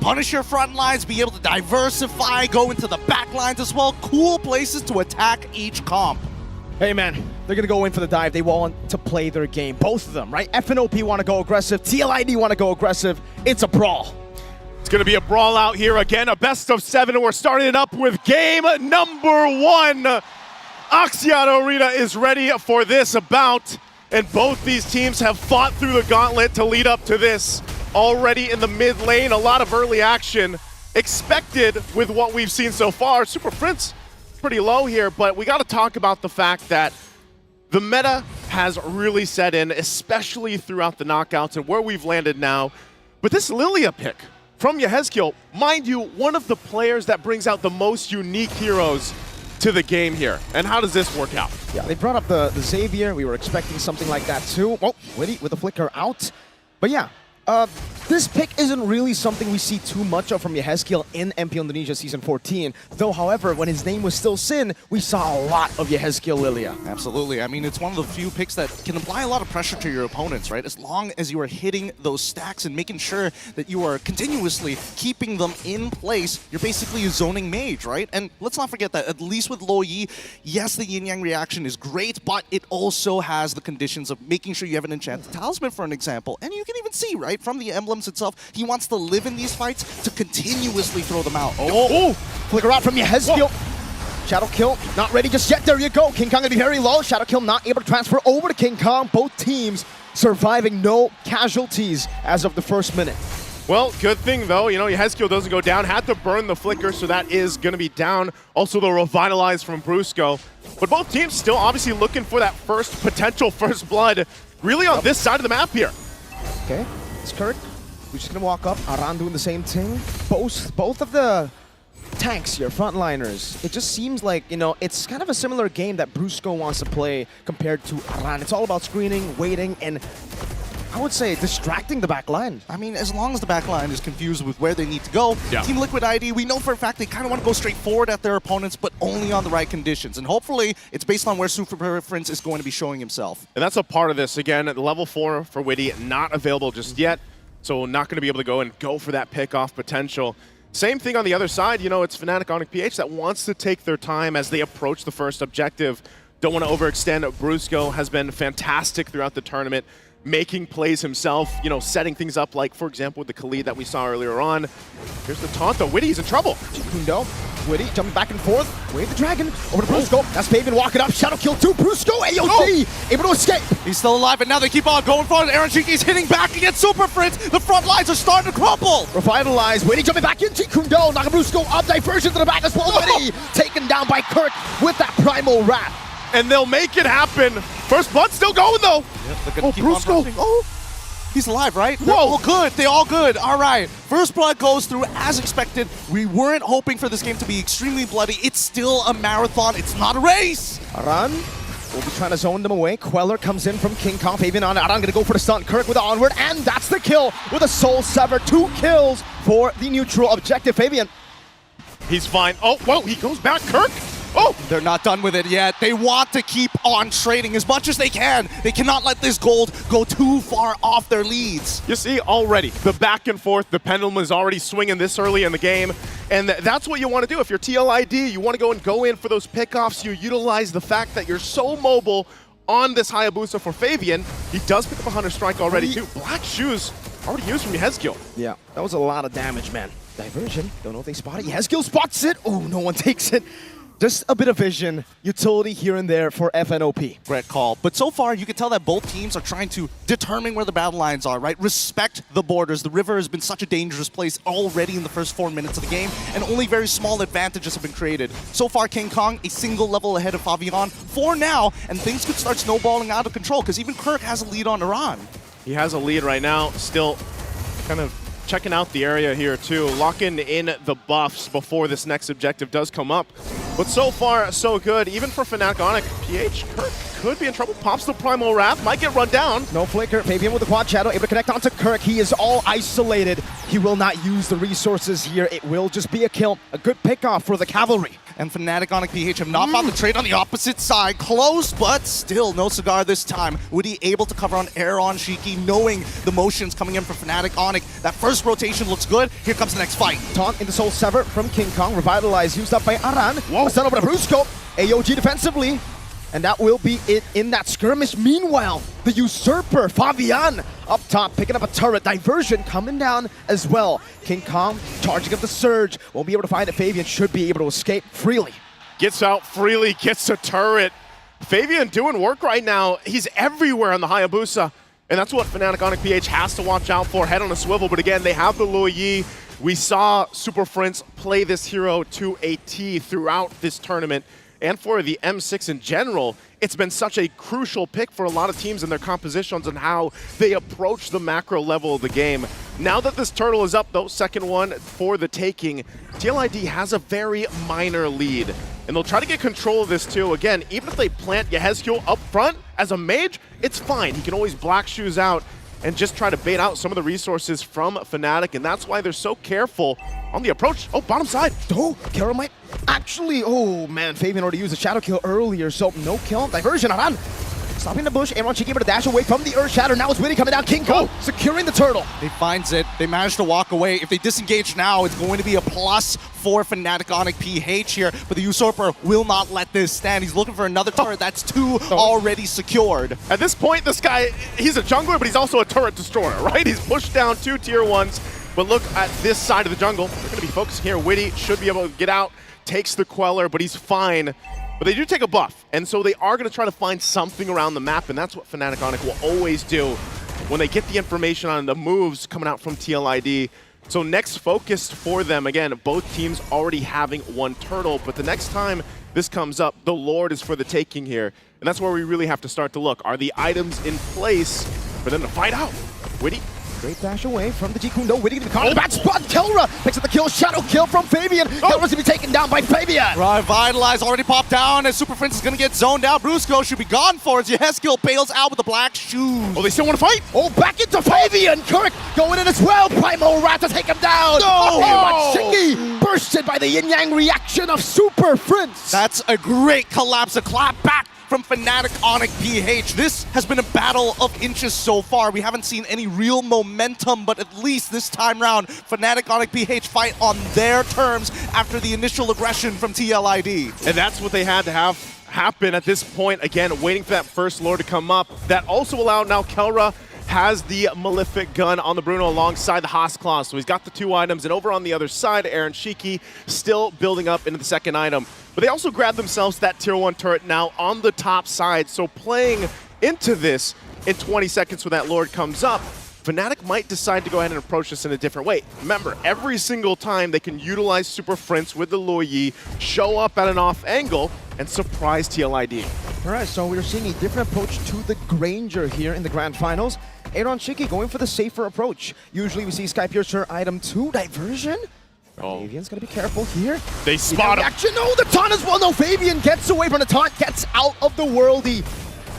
Punish your front lines, be able to diversify, go into the back lines as well. Cool places to attack each comp. Hey man, they're gonna go in for the dive. They want to play their game, both of them, right? FNOP want to go aggressive, TLID want to go aggressive. It's a brawl. It's going to be a brawl out here again, a best of 7, and we're starting it up with game number 1. Axiata Arena is ready for this bout, and both these teams have fought through the gauntlet to lead up to this. Already in the mid lane, a lot of early action expected with what we've seen so far. Super Prince pretty low here, but we got to talk about the fact that the meta has really set in, especially throughout the knockouts and where we've landed now. But this Lilia pick from Yehezkiel, mind you, one of the players that brings out the most unique heroes to the game here. And how does this work out? Yeah, they brought up the Xavier. We were expecting something like that too. Oh, Witty with the flicker out. But yeah, this pick isn't really something we see too much of from Yehezkiel in MP Indonesia Season 14. Though, however, when his name was still Sin, we saw a lot of Yehezkiel Lilia. Absolutely. I mean, it's one of the few picks that can apply a lot of pressure to your opponents, right? As long as you are hitting those stacks and making sure that you are continuously keeping them in place, you're basically a zoning mage, right? And let's not forget that, at least with Lo Yi, yes, the yin-yang reaction is great, but it also has the conditions of making sure you have an enchanted talisman, for an example. And you can even see, right, from the emblems itself, he wants to live in these fights to continuously throw them out. Oh! Flicker out from Yehezkiel. Shadow Kill, not ready just yet. There you go. King Kong gonna be very low. Shadow Kill not able to transfer over to King Kong. Both teams surviving, no casualties as of the first minute. Well, good thing though, you know, Yehezkiel doesn't go down. Had to burn the flicker, so that is going to be down. Also the revitalize from Brusco. But both teams still obviously looking for that potential first blood, really on this side of the map here. Okay, it's Kirk. We're just gonna walk up. Aran doing the same thing. Both of the tanks here, frontliners. It just seems like, you know, it's kind of a similar game that Brusco wants to play compared to Aran. It's all about screening, waiting, and I would say distracting the back line. I mean, as long as the back line is confused with where they need to go, yeah. Team Liquid ID, we know for a fact they kind of want to go straight forward at their opponents, but only on the right conditions. And hopefully, it's based on where Super Preference is going to be showing himself. And that's a part of this. Again, level 4 for Witty, not available just yet. So not going to be able to go for that pick-off potential. Same thing on the other side. You know, it's Fnatic Onyx PH that wants to take their time as they approach the first objective. Don't want to overextend. Brusco has been fantastic throughout the tournament, making plays himself, you know, setting things up like, for example, with the Khalid that we saw earlier on. Here's the taunt, though. Witty's in trouble. Kundo, Witty jumping back and forth. Wave the dragon over to Brusco. That's Fabian walking up. Shadow Kill to Brusco. AOT able to escape. He's still alive, and now they keep on going for it. Aaron Cheeky's hitting back against Super Prince. The front lines are starting to crumble. Revitalize. Witty jumping back into Kundo. Knocking Brusco up. Diversion to the back as well. Witty taken down by Kirk with that Primal Wrath. And they'll make it happen. First blood still going, though. Yep, oh, Brusco. Oh, he's alive, right? They're all good. They're all good. All right. First blood goes through as expected. We weren't hoping for this game to be extremely bloody. It's still a marathon. It's not a race. Aran will be trying to zone them away. Queller comes in from King Kong. Fabian on Aran gonna go for the stun. Kirk with the onward, and that's the kill with a Soul Sever. 2 kills for the neutral objective. Fabian. He's fine. Oh, whoa, he goes back. Kirk. Oh! They're not done with it yet. They want to keep on trading as much as they can. They cannot let this gold go too far off their leads. You see, already, the back and forth, the pendulum is already swinging this early in the game. And that's what you want to do. If you're TLID, you want to go in for those pickoffs. You utilize the fact that you're so mobile on this Hayabusa for Fabian. He does pick up a Hunter Strike already, too. Black Shoes already used from Yehezkiel. Yeah, that was a lot of damage, man. Diversion. Don't know if they spot it. Yehezkiel spots it. Oh, no one takes it. Just a bit of vision, utility here and there for FNOP. Great call. But so far, you can tell that both teams are trying to determine where the battle lines are, right? Respect the borders. The river has been such a dangerous place already in the first 4 minutes of the game, and only very small advantages have been created. So far, King Kong, a single level ahead of Fabian for now, and things could start snowballing out of control, because even Kirk has a lead on Iran. He has a lead right now, still kind of checking out the area here too, locking in the buffs before this next objective does come up. But so far, so good. Even for Fnatic Onyx, PH, Kirk could be in trouble. Pops the Primal Wrath, might get run down. No flicker. Fabian with the quad shadow, able to connect onto Kirk. He is all isolated. He will not use the resources here. It will just be a kill. A good pickoff for the Cavalry. And Fnatic Onic PH have not found the trade on the opposite side. Close, but still no cigar this time. Woody able to cover on Air on Shiki, knowing the motions coming in for Fnatic Onic. That first rotation looks good. Here comes the next fight. Taunt into Soul Sever from King Kong. Revitalize used up by Aran. Whoa. Sent over to Brusco. AOG defensively. And that will be it in that skirmish. Meanwhile, the Usurper, Fabian, up top, picking up a turret. Diversion coming down as well. King Kong charging up the Surge. Won't be able to find it. Fabian should be able to escape freely. Gets out freely, gets a turret. Fabian doing work right now. He's everywhere on the Hayabusa. And that's what Fnatic Onic PH has to watch out for. Head on a swivel, but again, they have the Luo Yi. We saw Super Prince play this hero to a T throughout this tournament. And for the M6 in general, it's been such a crucial pick for a lot of teams in their compositions and how they approach the macro level of the game. Now that this turtle is up, though, second one for the taking, TLID has a very minor lead. And they'll try to get control of this too. Again, even if they plant Yehezkiel up front as a mage, it's fine. He can always Black Shoes out and just try to bait out some of the resources from Fnatic, and that's why they're so careful on the approach. Oh, bottom side. Oh, Kara might actually, oh man, Fabian already used a shadow kill earlier, so no kill. Diversion, Aran. Stopping the bush, Aaron Chiki able to dash away from the Earth Shatter. Now it's Witty coming down, King Kong securing the turtle. He finds it, they manage to walk away. If they disengage now, it's going to be a plus for Fnatic Onic PH here, but the Usurper will not let this stand. He's looking for another turret. That's two already secured. At this point, this guy, he's a jungler, but he's also a turret destroyer, right? He's pushed down 2 tier 1s, but look at this side of the jungle. They're going to be focusing here. Witty should be able to get out, takes the Queller, but he's fine. But they do take a buff, and so they are going to try to find something around the map, and that's what Fnatic Onic will always do when they get the information on the moves coming out from TLID. So next focus for them, again, both teams already having one turtle, but the next time this comes up, the Lord is for the taking here. And that's where we really have to start to look. Are the items in place for them to fight out? Witty. Great dash away from the Jikundo. Witty to be caught in the bad spot. Kelra picks up the kill. Shadow kill from Fabian. Kelra's going to be taken down by Fabian. Revitalize already popped down as Super Prince is going to get zoned out. Brusco should be gone for it. Yehezkiel bails out with the Black Shoes. Oh, they still want to fight? Oh, back into Fabian. Kirk going in as well. Primal Rat to take him down. No! Shiki bursted by the yin-yang reaction of Super Prince. That's a great collapse. A clap back from Fnatic Onic PH. This has been a battle of inches so far. We haven't seen any real momentum, but at least this time round, Fnatic Onic PH fight on their terms after the initial aggression from TLID. And that's what they had to have happen at this point. Again, waiting for that first Lord to come up. That also allowed now Kelra has the Malefic gun on the Bruno alongside the Haas Claw. So he's got the 2 items, and over on the other side, Aaron Shiki still building up into the second item. But they also grabbed themselves that tier 1 turret now on the top side. So playing into this in 20 seconds when that Lord comes up, Fnatic might decide to go ahead and approach this in a different way. Remember, every single time they can utilize Super Prince with the Luo Yi, show up at an off angle, and surprise TLID. All right, so we're seeing a different approach to the Granger here in the Grand Finals. Aaron Shiki going for the safer approach. Usually we see Skypiercer item 2, Diversion. Fabian's gonna be careful here. They spot him. Action, no, the taunt as well. No, Fabian gets away from the taunt, gets out of the worldy.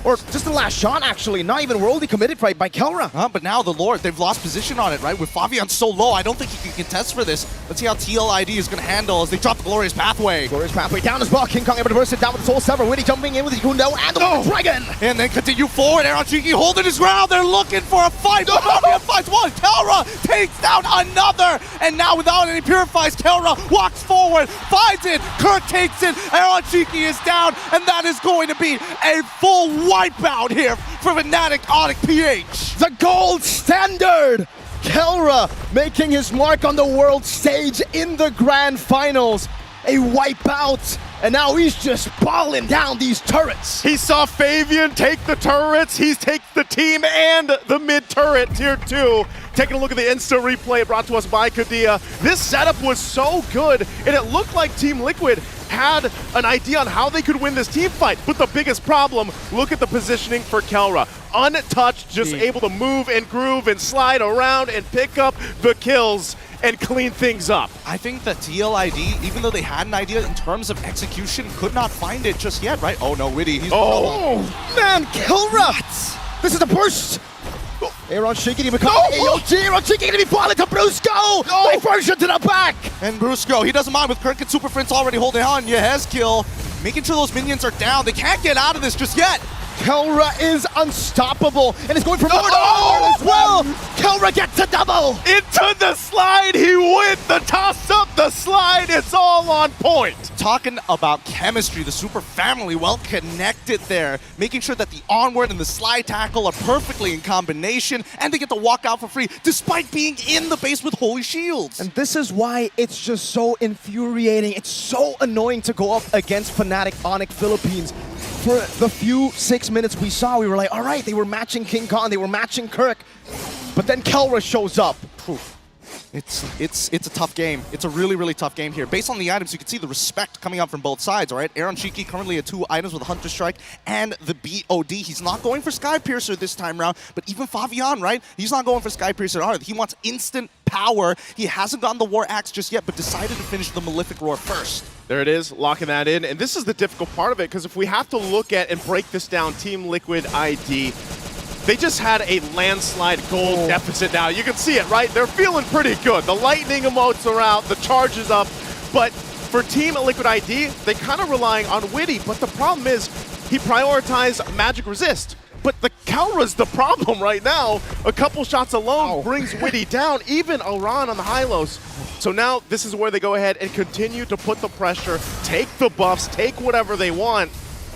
Or just the last shot, actually. Not even worldy committed by Kelra. But now the Lord, they've lost position on it, right? With Fabian so low, I don't think he can contest for this. Let's see how TLID is going to handle as they drop the Glorious Pathway. Glorious Pathway down as well. King Kong able to burst it down with the Soul Sever. Witty jumping in with the Jikundo and the Dragon. And then continue forward. Aaron Shiki holding his ground. They're looking for a fight. No! Fabian fights one. Kelra takes down another. And now without any purifies, Kelra walks forward, finds it. Kirk takes it. Aaron Shiki is down. And that is going to be a full wipeout here for Fnatic Onic PH. The gold standard! Kelra making his mark on the world stage in the Grand Finals. A wipeout, and now he's just balling down these turrets. He saw Fabian take the turrets, he takes the team and the mid turret, tier 2. Taking a look at the Insta replay brought to us by Kadia. This setup was so good, and it looked like Team Liquid had an idea on how they could win this team fight. But the biggest problem, look at the positioning for Kelra. Untouched, just able to move and groove and slide around and pick up the kills. and clean things up. I think that TLID, even though they had an idea in terms of execution, could not find it just yet, right? Oh no, Witty, he's Man, Kilra! This is the burst! Aaron shaking him become AOG. Aaron shaking him falling to Brusco. Diversion to the back. And Brusco, he doesn't mind with Kirk and Super Prince already holding on. Yehezkiel making sure those minions are down. They can't get out of this just yet. Kelra is unstoppable and is going for more as well. Kelra gets a double. Into the slide, he went. The toss up, the slide, it's all on point. Talking about chemistry, the Super family well connected there, making sure that the onward and the slide tackle are perfectly in combination, and they get to walk out for free despite being in the base with holy shields. And this is why it's just so infuriating. It's so annoying to go up against Fnatic Onyx Philippines. For the few 6 minutes we saw, we were like, all right, they were matching King Khan, they were matching Kirk, but then Kelra shows up. It's a tough game. It's a really, really tough game here. Based on the items, you can see the respect coming out from both sides, all right? Aaron Shiki currently at 2 items with Hunter Strike and the BOD. He's not going for Sky Piercer this time around, but even Favian, right? He's not going for Sky Piercer either. He wants instant power. He hasn't gotten the War Axe just yet, but decided to finish the Malefic Roar first. There it is, locking that in. And this is the difficult part of it, because if we have to look at and break this down, Team Liquid ID, they just had a landslide gold deficit now. You can see it, right? They're feeling pretty good. The lightning emotes are out, the charge is up. But for Team Liquid ID, they kind of relying on Witty. But the problem is, he prioritized Magic Resist. But the Kelra's the problem right now. A couple shots alone brings Witty down, even Aran on the high-lows. So now this is where they go ahead and continue to put the pressure, take the buffs, take whatever they want.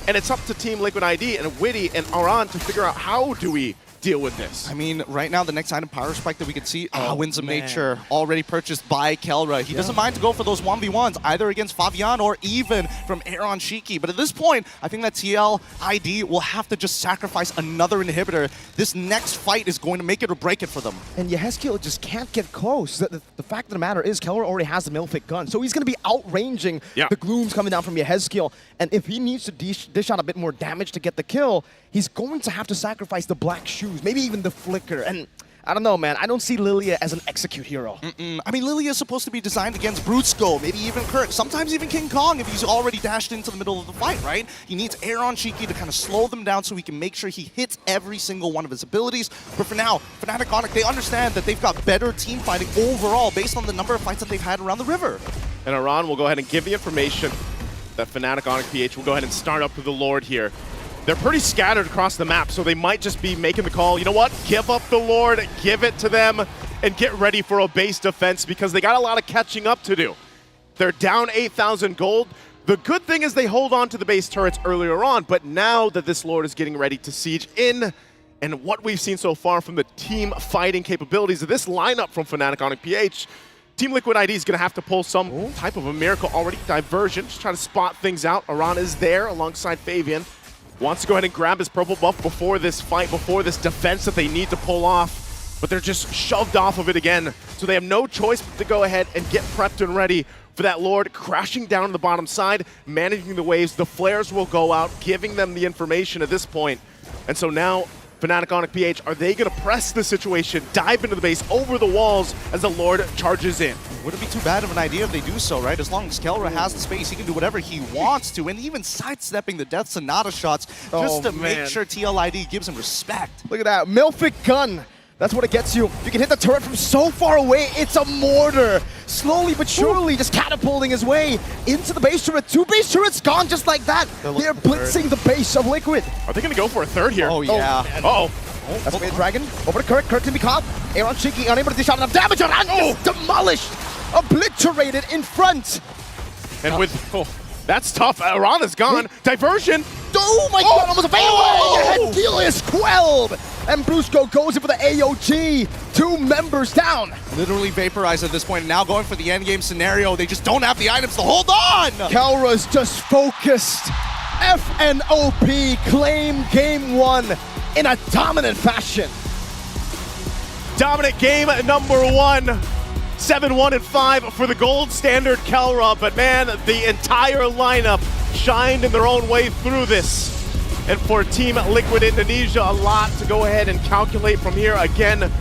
And it's up to Team Liquid ID and Witty and Aran to figure out how do we deal with this. I mean, right now, the next item, Power Spike, that we can see, Winds of Nature, already purchased by Kelra. He doesn't mind to go for those 1v1s, either against Favian or even from Aaron Shiki. But at this point, I think that TLID will have to just sacrifice another inhibitor. This next fight is going to make it or break it for them. And Yehezkiel just can't get close. The fact of the matter is, Kelra already has the Malefic gun, so he's going to be outranging the glooms coming down from Yehezkiel. And if he needs to dish out a bit more damage to get the kill, he's going to have to sacrifice the black shoes, maybe even the flicker. And I don't know, man. I don't see Lilia as an execute hero. I mean, Lilia is supposed to be designed against Brutsko, maybe even Kirk, sometimes even King Kong if he's already dashed into the middle of the fight, right? He needs Aaron Shiki to kind of slow them down so he can make sure he hits every single one of his abilities. But for now, Fnatic Onyx, they understand that they've got better team fighting overall based on the number of fights that they've had around the river. And Aran will go ahead and give the information that Fnatic Onyx PH will go ahead and start up with the Lord here. They're pretty scattered across the map, so they might just be making the call, you know what, give up the Lord, give it to them, and get ready for a base defense because they got a lot of catching up to do. They're down 8,000 gold. The good thing is they hold on to the base turrets earlier on, but now that this Lord is getting ready to siege in, and what we've seen so far from the team fighting capabilities of this lineup from Fnatic Onyx PH, Team Liquid ID is going to have to pull some type of a miracle already. Diversion, just trying to spot things out. Aran is there alongside Favian. Wants to go ahead and grab his purple buff before this fight, before this defense that they need to pull off. But they're just shoved off of it again. So they have no choice but to go ahead and get prepped and ready for that Lord crashing down on the bottom side, managing the waves. The flares will go out, giving them the information at this point. And so now, Fnatic Onyx PH, are they going to press the situation, dive into the base, over the walls as the Lord charges in? Wouldn't be too bad of an idea if they do so, right? As long as Kelra has the space, he can do whatever he wants to, and even sidestepping the Death Sonata shots just to make sure TLID gives him respect. Look at that, Malefic gun. That's what it gets you. You can hit the turret from so far away. It's a mortar. Slowly but surely just catapulting his way into the base turret. 2 base turrets gone just like that. They're blitzing the base of Liquid. Are they going to go for a third here? Oh, yeah. That's the Dragon. Over to Kirk. Kirk can be caught. Aaron Shiki unable to dish out enough damage. Aran gets demolished. Obliterated in front. And with... that's tough. Aran is gone. Diversion. Oh my god, almost a fadeaway! Yehezkiel is quelled! And Brusco goes in for the AOG. 2 members down. Literally vaporized at this point, now going for the endgame scenario. They just don't have the items to hold on! Kelra's just focused. FNOP claim game 1 in a dominant fashion. Dominant game number 1. 7-1-5 for the gold standard Kelra, but man, the entire lineup shined in their own way through this. And for Team Liquid Indonesia, a lot to go ahead and calculate from here. Again,